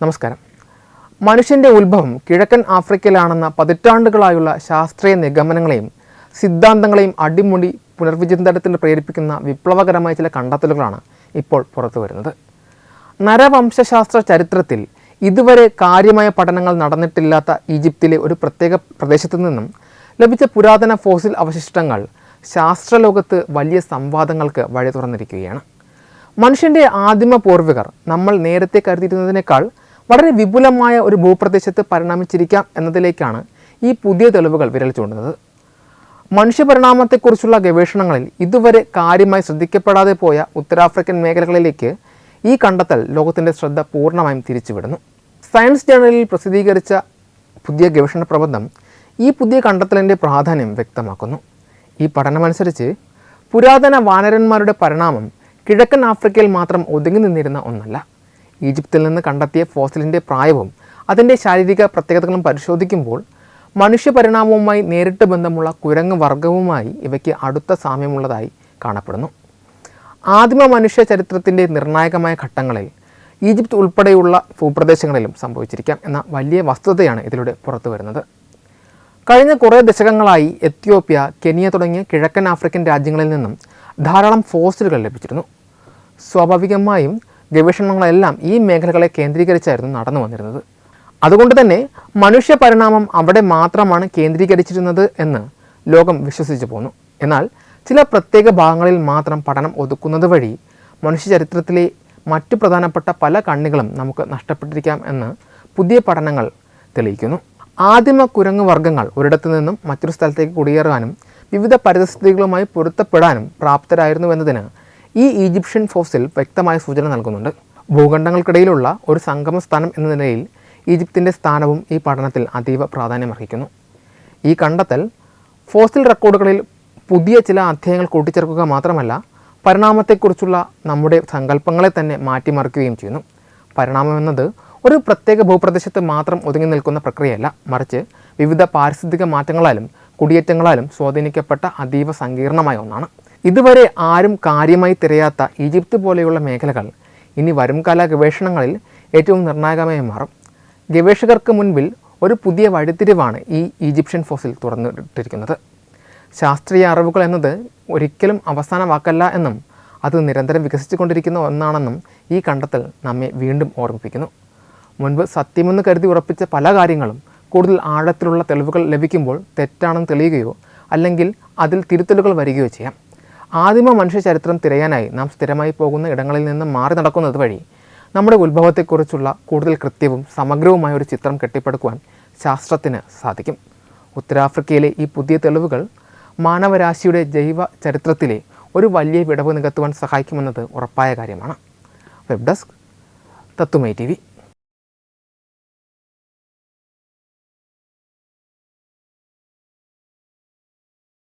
നമസ്കാരം. മനുഷ്യൻ്റെ ഉത്ഭവം കിഴക്കൻ ആഫ്രിക്കയിലാണെന്ന പതിറ്റാണ്ടുകളായുള്ള ശാസ്ത്രീയ നിഗമനങ്ങളെയും സിദ്ധാന്തങ്ങളെയും അടിമുടി പുനർവിചിന്തനത്തിൽ പ്രേരിപ്പിക്കുന്ന വിപ്ലവകരമായ ചില കണ്ടെത്തലുകളാണ് ഇപ്പോൾ പുറത്തു വരുന്നത്. നരവംശശാസ്ത്ര ചരിത്രത്തിൽ ഇതുവരെ കാര്യമായ പഠനങ്ങൾ നടന്നിട്ടില്ലാത്ത ഈജിപ്തിലെ ഒരു പ്രത്യേക പ്രദേശത്തു നിന്നും ലഭിച്ച പുരാതന ഫോസിൽ അവശിഷ്ടങ്ങൾ ശാസ്ത്രലോകത്ത് വലിയ സംവാദങ്ങൾക്ക് വഴി തുറന്നിരിക്കുകയാണ്. മനുഷ്യൻ്റെ ആദിമ പൂർവികർ നമ്മൾ നേരത്തെ കരുതിയിരുന്നതിനേക്കാൾ വളരെ വിപുലമായ ഒരു ഭൂപ്രദേശത്ത് പരിണമിച്ചിരിക്കാം എന്നതിലേക്കാണ് ഈ പുതിയ തെളിവുകൾ വിരൽ ചൂണ്ടുന്നത്. മനുഷ്യപരിണാമത്തെക്കുറിച്ചുള്ള ഗവേഷണങ്ങളിൽ ഇതുവരെ കാര്യമായി ശ്രദ്ധിക്കപ്പെടാതെ പോയ ഉത്തരാഫ്രിക്കൻ മേഖലകളിലേക്ക് ഈ കണ്ടെത്തൽ ലോകത്തിൻ്റെ ശ്രദ്ധ പൂർണ്ണമായും തിരിച്ചുവിടുന്നു. സയൻസ് ജേണലിൽ പ്രസിദ്ധീകരിച്ച പുതിയ ഗവേഷണ പ്രബന്ധം ഈ പുതിയ കണ്ടെത്തലിൻ്റെ പ്രാധാന്യം വ്യക്തമാക്കുന്നു. ഈ പഠനമനുസരിച്ച് പുരാതന വാനരന്മാരുടെ പരിണാമം കിഴക്കൻ ആഫ്രിക്കയിൽ മാത്രം ഒതുങ്ങി നിന്നിരുന്ന ഒന്നല്ല. ഈജിപ്തിൽ നിന്ന് കണ്ടെത്തിയ ഫോസിലിൻ്റെ പ്രായവും അതിൻ്റെ ശാരീരിക പ്രത്യേകതകളും പരിശോധിക്കുമ്പോൾ മനുഷ്യപരിണാമവുമായി നേരിട്ട് ബന്ധമുള്ള കുരങ്ങ് വർഗവുമായി ഇവയ്ക്ക് അടുത്ത സാമ്യമുള്ളതായി കാണപ്പെടുന്നു. ആദിമ മനുഷ്യ ചരിത്രത്തിൻ്റെ നിർണായകമായ ഘട്ടങ്ങളിൽ ഈജിപ്ത് ഉൾപ്പെടെയുള്ള ഭൂപ്രദേശങ്ങളിലും സംഭവിച്ചിരിക്കാം എന്ന വലിയ വസ്തുതയാണ് ഇതിലൂടെ പുറത്തു വരുന്നത്. കഴിഞ്ഞ കുറേ ദശകങ്ങളായി എത്യോപ്യ, കെനിയ തുടങ്ങിയ കിഴക്കൻ ആഫ്രിക്കൻ രാജ്യങ്ങളിൽ നിന്നും ധാരാളം ഫോസിലുകൾ ലഭിച്ചിരുന്നു. സ്വാഭാവികമായും ഗവേഷണങ്ങളെല്ലാം ഈ മേഖലകളെ കേന്ദ്രീകരിച്ചായിരുന്നു നടന്നു വന്നിരുന്നത്. അതുകൊണ്ട് തന്നെ മനുഷ്യ പരിണാമം അവിടെ മാത്രമാണ് കേന്ദ്രീകരിച്ചിരുന്നത് എന്ന് ലോകം വിശ്വസിച്ചു പോന്നു. എന്നാൽ ചില പ്രത്യേക ഭാഗങ്ങളിൽ മാത്രം പഠനം ഒതുക്കുന്നത് വഴി മനുഷ്യചരിത്രത്തിലെ മറ്റു പ്രധാനപ്പെട്ട പല കണ്ണികളും നമുക്ക് നഷ്ടപ്പെട്ടിരിക്കാം എന്ന് പുതിയ പഠനങ്ങൾ തെളിയിക്കുന്നു. ആദിമ കുരങ്ങ് വർഗ്ഗങ്ങൾ ഒരിടത്തു നിന്നും മറ്റൊരു സ്ഥലത്തേക്ക് കുടിയേറാനും വിവിധ പരിസ്ഥിതികളുമായി പൊരുത്തപ്പെടാനും പ്രാപ്തരായിരുന്നുവെന്നതിന് ഈ ഈജിപ്ഷ്യൻ ഫോസിൽ വ്യക്തമായ സൂചന നൽകുന്നുണ്ട്. ഭൂഖണ്ഡങ്ങൾക്കിടയിലുള്ള ഒരു സംഗമ സ്ഥാനം എന്ന നിലയിൽ ഈജിപ്തിൻ്റെ സ്ഥാനവും ഈ പഠനത്തിൽ അതീവ പ്രാധാന്യമർഹിക്കുന്നു. ഈ കണ്ടെത്തൽ ഫോസിൽ റെക്കോർഡുകളിൽ പുതിയ ചില അധ്യായങ്ങൾ കൂട്ടിച്ചേർക്കുക മാത്രമല്ല, പരിണാമത്തെക്കുറിച്ചുള്ള നമ്മുടെ സങ്കല്പങ്ങളെ തന്നെ മാറ്റിമറിക്കുകയും ചെയ്യുന്നു. പരിണാമം എന്നത് ഒരു പ്രത്യേക ഭൂപ്രദേശത്ത് മാത്രം ഒതുങ്ങി നിൽക്കുന്ന പ്രക്രിയയല്ല, മറിച്ച് വിവിധ പാരിസ്ഥിതിക മാറ്റങ്ങളാലും കുടിയേറ്റങ്ങളാലും സ്വാധീനിക്കപ്പെട്ട അതീവ സങ്കീർണമായ ഒന്നാണ്. ഇതുവരെ ആരും കാര്യമായി തിരയാത്ത ഈജിപ്ത് പോലെയുള്ള മേഖലകൾ ഇനി വരുംകാല ഗവേഷണങ്ങളിൽ ഏറ്റവും നിർണായകമായി മാറും. ഗവേഷകർക്ക് മുൻപിൽ ഒരു പുതിയ വഴിത്തിരിവാണ് ഈ ഈജിപ്ഷ്യൻ ഫോസിൽ തുറന്നിട്ടിരിക്കുന്നത്. ശാസ്ത്രീയ അറിവുകൾ എന്നത് ഒരിക്കലും അവസാന വാക്കല്ല എന്നും അത് നിരന്തരം വികസിച്ചുകൊണ്ടിരിക്കുന്ന ഒന്നാണെന്നും ഈ കണ്ടെത്തൽ നമ്മെ വീണ്ടും ഓർമ്മിപ്പിക്കുന്നു. മുൻപ് സത്യമെന്ന് കരുതി ഉറപ്പിച്ച പല കാര്യങ്ങളും കൂടുതൽ ആഴത്തിലുള്ള തെളിവുകൾ ലഭിക്കുമ്പോൾ തെറ്റാണെന്ന് തെളിയുകയോ അല്ലെങ്കിൽ അതിൽ തിരുത്തലുകൾ വരികയോ ചെയ്യാം. ആദിമ മനുഷ്യ ചരിത്രം തിരയാനായി നാം സ്ഥിരമായി പോകുന്ന ഇടങ്ങളിൽ നിന്ന് മാറി നടക്കുന്നത് വഴി നമ്മുടെ ഉത്ഭവത്തെക്കുറിച്ചുള്ള കൂടുതൽ കൃത്യവും സമഗ്രവുമായ ഒരു ചിത്രം കെട്ടിപ്പടുക്കുവാൻ ശാസ്ത്രത്തിന് സാധിക്കും. ഉത്തരാഫ്രിക്കയിലെ ഈ പുതിയ തെളിവുകൾ മാനവരാശിയുടെ ജൈവ ചരിത്രത്തിലെ ഒരു വലിയ വിടവ് നികത്തുവാൻ സഹായിക്കുമെന്നത് ഉറപ്പായ കാര്യമാണ്. വെബ് ഡെസ്ക് തത്തുമൈ TV.